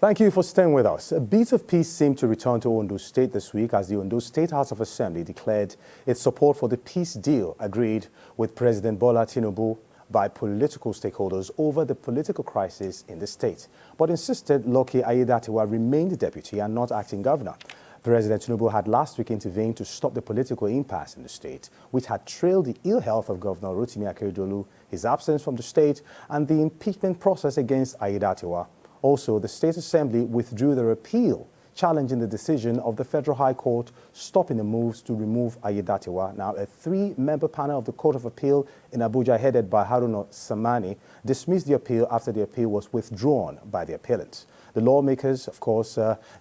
Thank you for staying with us. A beat of peace seemed to return to Ondo State this week as the Ondo State House of Assembly declared its support for the peace deal agreed with President Bola Tinubu by political stakeholders over the political crisis in the state, but insisted Lucky Aiyedatiwa remained deputy and not acting governor. President Tinubu had last week intervened to stop the political impasse in the state, which had trailed the ill health of Governor Rotimi Akeredolu, his absence from the state, and the impeachment process against Aiyedatiwa. Also, the State Assembly withdrew their appeal, challenging the decision of the Federal High Court stopping the moves to remove Aiyedatiwa. Now, a three-member panel of the Court of Appeal in Abuja, headed by Haruna Samani, dismissed the appeal after the appeal was withdrawn by the appellants. The lawmakers, of course,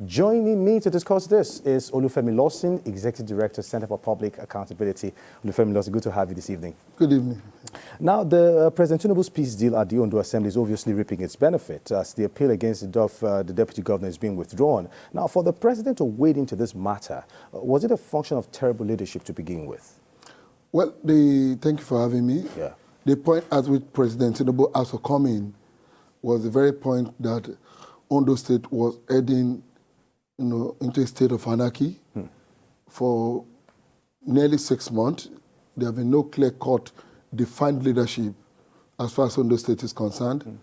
joining me to discuss this is Olufemi Lawson, Executive Director, Center for Public Accountability. Olufemi Lawson, good to have you this evening. Good evening. Now, the President Tinubu's peace deal at the Ondo Assembly is obviously reaping its benefit as the appeal against the Deputy Governor is being withdrawn. Now, for the President to wade into this matter, was it a function of terrible leadership to begin with? Well, thank you for having me. Yeah. The point at which President Tinubu asked to come in was the very point that Ondo State was heading, into a state of anarchy. For nearly 6 months. There have been no clear-cut, defined leadership as far as Ondo State is concerned.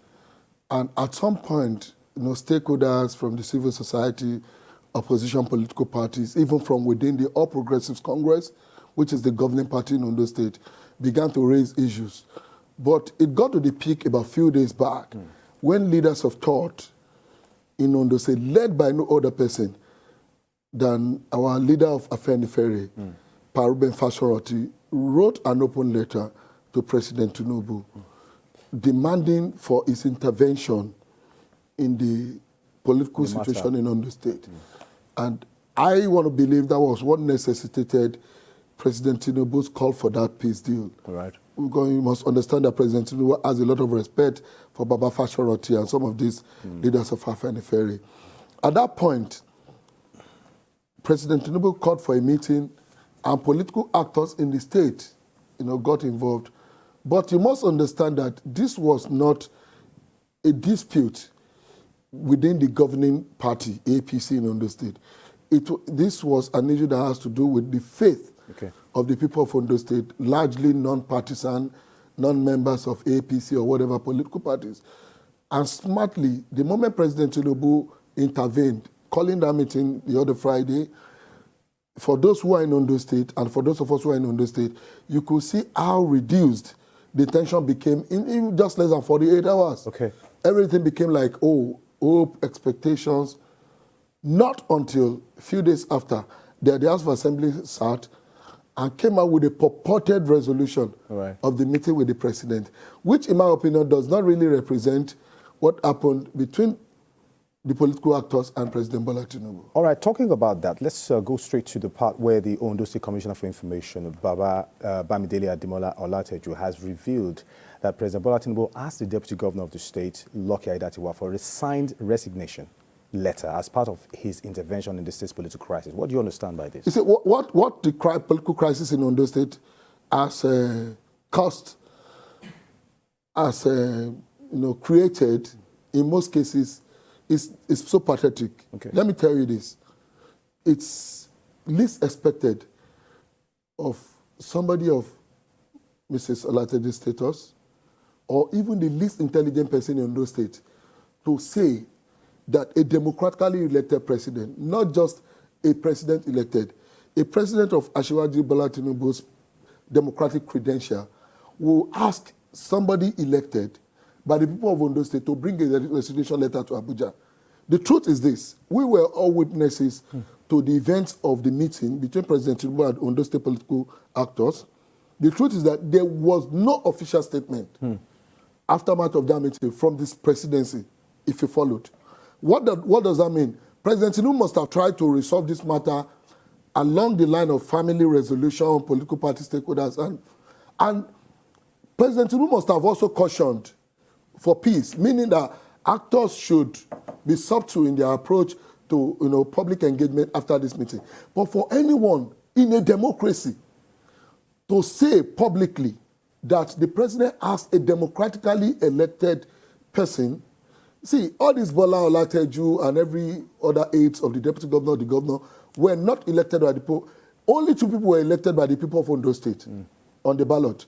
And at some point, stakeholders from the civil society, opposition political parties, even from within the All Progressives Congress, which is the governing party in Ondo State, began to raise issues. But it got to the peak about a few days back when leaders of thought in Ondo State, led by no other person than our leader of Afenifere, Paruben Fashoranti, wrote an open letter to President Tinubu demanding for his intervention in the political situation in Ondo State. And I want to believe that was what necessitated President Tinubu's call for that peace deal. Right. You must understand that President Tinubu has a lot of respect for Baba Fashoranti and some of these leaders of Afenifere. At that point, President Tinubu called for a meeting and political actors in the state, got involved. But you must understand that this was not a dispute within the governing party, APC in Ondo State. This was an issue that has to do with the faith of the people of Ondo State, largely non-partisan, non-members of APC or whatever political parties. And smartly, the moment President Tinubu intervened, calling that meeting the other Friday, for those who are in Ondo State and for those of us who are in Ondo State, you could see how reduced the tension became in just less than 48 hours. Everything became like, hope, expectations. Not until a few days after, the House of Assembly sat and came out with a purported resolution of the meeting with the President, which, in my opinion, does not really represent what happened between the political actors and President Bola Tinubu. All right, talking about that, let's go straight to the part where the Ondo State Commissioner for Information, Bamidele Ademola Olateju, has revealed that President Bola Tinubu asked the Deputy Governor of the state, Lucky Aiyedatiwa, for a signed resignation letter as part of his intervention in the state's political crisis. What do you understand by this? You see, what the political crisis in Ondo State has caused, has created, in most cases, is so pathetic. Let me tell you this. It's least expected of somebody of Mrs. Olateju's status, or even the least intelligent person in Ondo State, to say that a democratically elected president, not just a president elected, a president of Asiwaju Bola Tinubu's democratic credential, will ask somebody elected by the people of Ondo State to bring a resignation letter to Abuja. The truth is this. We were all witnesses to the events of the meeting between President Tinubu and Ondo State political actors. The truth is that there was no official statement aftermath of that meeting from this presidency, if you followed. What does that mean? President Tinubu must have tried to resolve this matter along the line of family resolution, political party stakeholders, and President Tinubu must have also cautioned for peace, meaning that actors should be subtle in their approach to public engagement after this meeting. But for anyone in a democracy to say publicly that the president asked a democratically elected person See, all these Bola Ahmed Tinubu and every other aides of the deputy governor, the governor, were not elected by the people. Only 2 people were elected by the people of Ondo State on the ballot.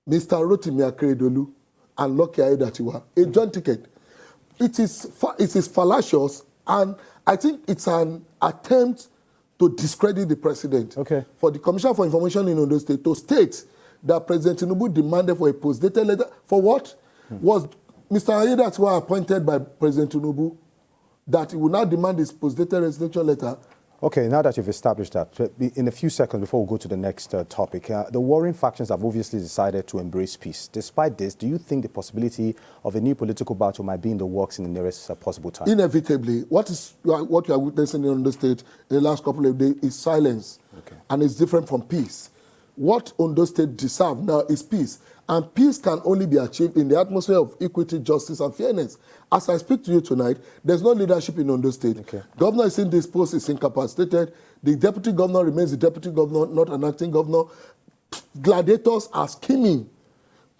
Mr. Rotimi Akeredolu and Lucky Aiyedatiwa, a joint ticket. It is fallacious, and I think it's an attempt to discredit the president. Okay. For the Commission for Information in Ondo State to state that President Tinubu demanded for a post-dated letter. For what? Was Mr. Aiyedatiwa appointed by President Tinubu that he would now demand his post-dated resignation letter? Okay, now that you've established that, in a few seconds before we go to the next topic, the warring factions have obviously decided to embrace peace. Despite this, do you think the possibility of a new political battle might be in the works in the nearest possible time? Inevitably. What you are witnessing in Ondo State in the last couple of days is silence. Okay. And it's different from peace. What Ondo State deserves now is peace. And peace can only be achieved in the atmosphere of equity, justice, and fairness. As I speak to you tonight, there's no leadership in Ondo State. Okay. Governor is indisposed, is incapacitated. The deputy governor remains the deputy governor, not an acting governor. Gladiators are scheming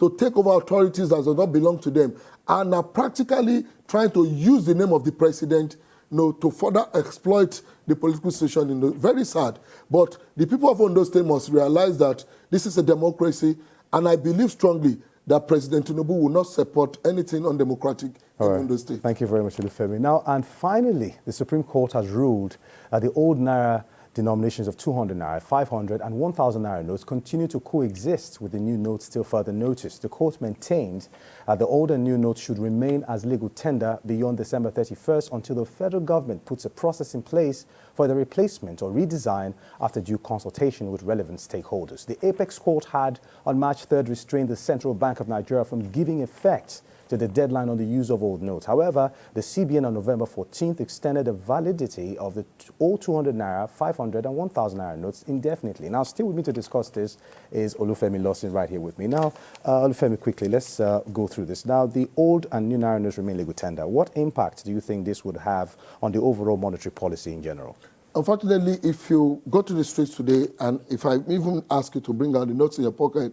to take over authorities that do not belong to them and are practically trying to use the name of the president, to further exploit the political situation. Very sad. But the people of Ondo State must realize that this is a democracy, and I believe strongly that President Tinubu will not support anything undemocratic in Ondo State. Thank you very much, Olufemi. Now, and finally, the Supreme Court has ruled that the old Naira denominations of 200 Naira, 500 and 1,000 Naira notes continue to coexist with the new notes till further notice. The court maintained that the old and new notes should remain as legal tender beyond December 31st until the federal government puts a process in place for the replacement or redesign after due consultation with relevant stakeholders. The Apex Court had on March 3rd restrained the Central Bank of Nigeria from giving effect to the deadline on the use of old notes. However, the CBN on November 14th extended the validity of the old 200 Naira, 500 and 1,000 Naira notes indefinitely. Now, still with me to discuss this is Olufemi Lawson right here with me. Now, Olufemi, quickly, let's go through this. Now, the old and new Naira notes remain legal tender. What impact do you think this would have on the overall monetary policy in general? Unfortunately, if you go to the streets today, and if I even ask you to bring out the notes in your pocket,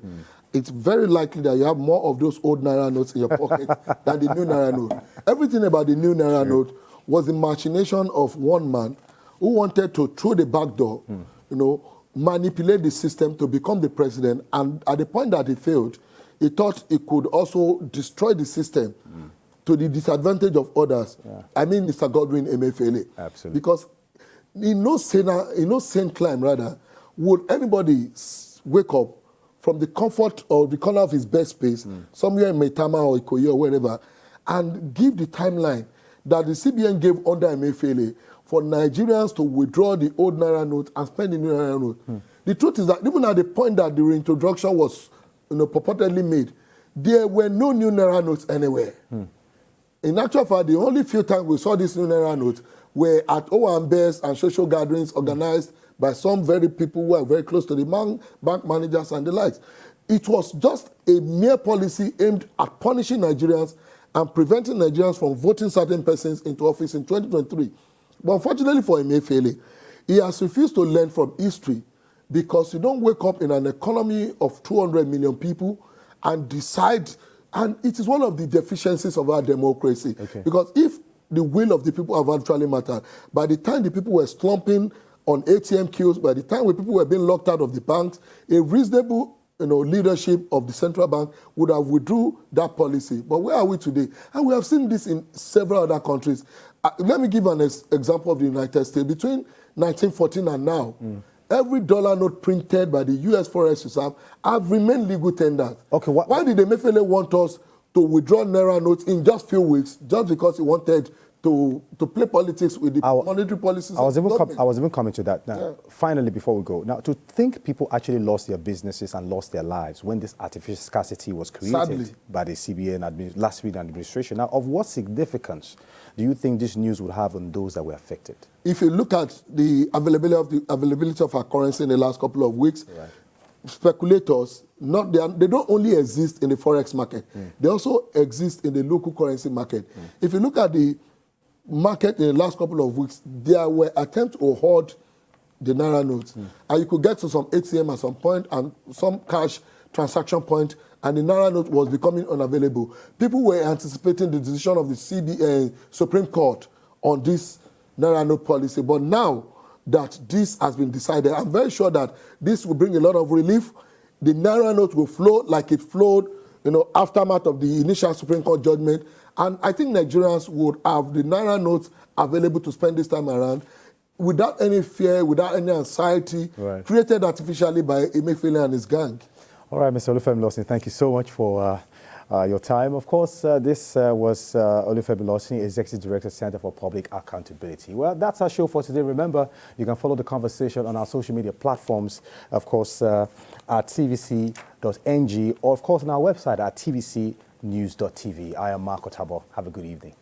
it's very likely that you have more of those old Naira notes in your pocket than the new Naira note. Everything about the new Naira note was the machination of one man who wanted to, through the back door, manipulate the system to become the president. And at the point that he failed, he thought he could also destroy the system to the disadvantage of others. Yeah. I mean, Mr. Godwin Emefiele. Absolutely. Because in no sane climb, rather, would anybody wake up from the comfort or the corner of his bed space, somewhere in Maitama or Ikoyi or wherever, and give the timeline that the CBN gave under Emefiele for Nigerians to withdraw the old Naira note and spend the new Naira note. The truth is that even at the point that the reintroduction was purportedly made, there were no new Naira notes anywhere. In actual fact, the only few times we saw this new Naira note were at Owambe's and social gatherings organized by some very people who are very close to the bank managers and the likes. It was just a mere policy aimed at punishing Nigerians and preventing Nigerians from voting certain persons into office in 2023. But unfortunately for Emefiele, he has refused to learn from history, because you don't wake up in an economy of 200 million people and decide, and it is one of the deficiencies of our democracy. Okay. Because if the will of the people have actually mattered, by the time the people were slumping on ATM queues, by the time people were being locked out of the banks, a reasonable leadership of the central bank would have withdrew that policy. But where are we today? And we have seen this in several other countries. Let me give an example of the United States. Between 1914 and now, every dollar note printed by the U.S. Forex Reserve have remained legal tender. Okay, why did Emefiele want us to withdraw Naira notes in just a few weeks, just because he wanted to play politics with the monetary policies? I was even coming to that. Now, finally, before we go, now, to think people actually lost their businesses and lost their lives when this artificial scarcity was created by the CBN last week administration. Now, of what significance do you think this news would have on those that were affected? If you look at the availability of our currency in the last couple of weeks, speculators, they don't only exist in the forex market, they also exist in the local currency market. If you look at the market in the last couple of weeks, there were attempts to hoard the Naira notes. And you could get to some ATM at some point and some cash transaction point and the Naira note was becoming unavailable, people were anticipating the decision of the Supreme Court on this Naira note policy. But now that this has been decided, I'm very sure that this will bring a lot of relief. The Naira note will flow like it flowed, aftermath of the initial Supreme Court judgment. And I think Nigerians would have the Naira notes available to spend this time around without any fear, without any anxiety, created artificially by Emefiele and his gang. All right, Mr. Olufemi Lawson, thank you so much for your time. Of course, this was Olufemi Lawson, Executive Director, Center for Public Accountability. Well, that's our show for today. Remember, you can follow the conversation on our social media platforms, of course, at tvc.ng, or of course on our website at tvcnews.tv. I am Marco Tabo. Have a good evening.